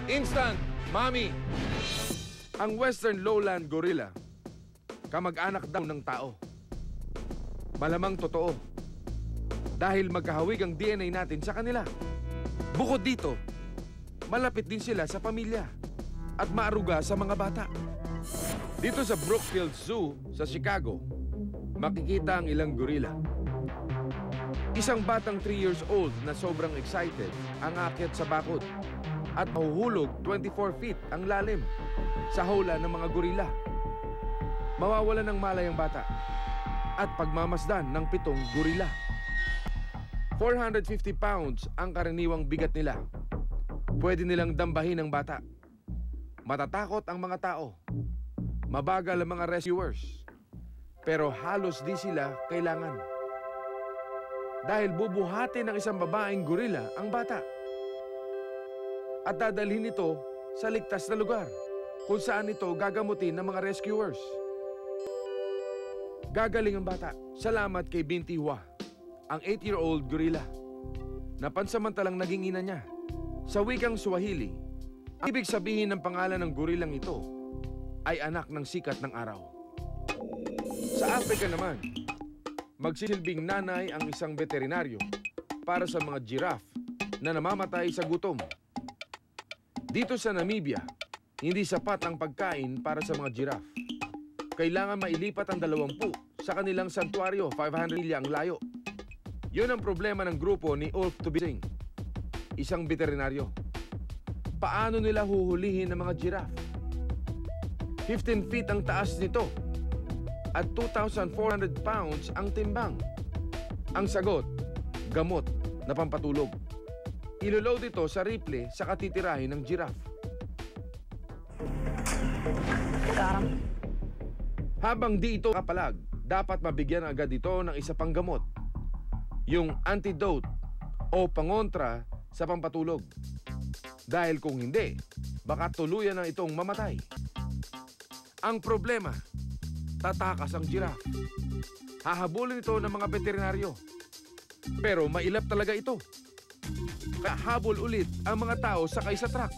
Instant, Mami! Ang Western Lowland Gorilla, kamag-anak daw ng tao. Malamang totoo. Dahil magkahawig ang DNA natin sa kanila. Bukod dito, malapit din sila sa pamilya at maaruga sa mga bata. Dito sa Brookfield Zoo sa Chicago, makikita ang ilang gorilla. Isang batang 3 years old na sobrang excited ang aakyat sa bakod at mahuhulog 24 feet ang lalim sa hula ng mga gorilla. Mawawala ng malay ang bata at pagmamasdan ng 7 gorilla. 450 pounds ang karaniwang bigat nila. Pwede nilang dambahin ang bata. Matatakot ang mga tao. Mabagal ang mga rescuers. Pero halos di sila kailangan. Dahil bubuhati ng isang babaeng gorilla ang bata. At dadalhin ito sa ligtas na lugar kung saan ito gagamutin ng mga rescuers. Gagaling ang bata. Salamat kay Binti Hua, ang 8-year-old gorilla na pansamantalang naging ina niya. Sa wikang Swahili, ang ibig sabihin ng pangalan ng gorillang ito ay anak ng sikat ng araw. Sa Africa naman, magsisilbing nanay ang isang veterinaryo para sa mga giraffe na namamatay sa gutom. Dito sa Namibia, hindi sapat ang pagkain para sa mga giraffe. Kailangan mailipat ang 20 sa kanilang santuario, 500 milya ang layo. Yun ang problema ng grupo ni Ulf Tubising, isang veterinaryo. Paano nila huhulihin ang mga giraffe? 15 feet ang taas nito at 2,400 pounds ang timbang. Ang sagot, gamot na pampatulog. Iloload ito sa rifle sa katitirahin ng giraffe. Habang di ito kapalag, dapat mabigyan agad ito ng isa pang gamot. Yung antidote o pangontra sa pampatulog. Dahil kung hindi, baka tuluyan na itong mamatay. Ang problema, tatakas ang giraffe. Hahabulin ito ng mga veterinaryo. Pero mailap talaga ito. Kaya habol ulit ang mga tao sakay sa truck.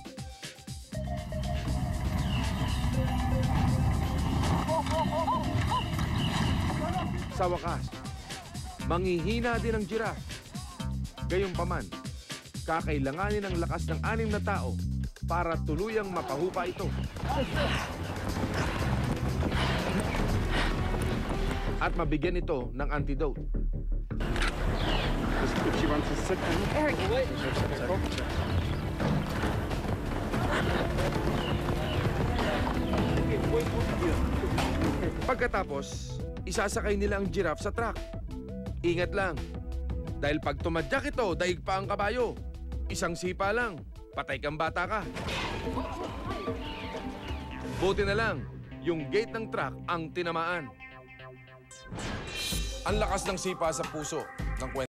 Sa wakas, manghihina din ang giraffe. Gayunpaman, kakailanganin ang lakas ng 6 na tao para tuluyang mapahupa ito. At mabigyan ito ng antidote. Eric. Pagkatapos, isasakay nila ang giraffe sa truck. Ingat lang, dahil pag tumadyak ito, daig pa ang kabayo. Isang sipa lang, patay kang bata ka. Buti na lang, yung gate ng truck ang tinamaan. Ang lakas ng sipa sa puso ng kwento.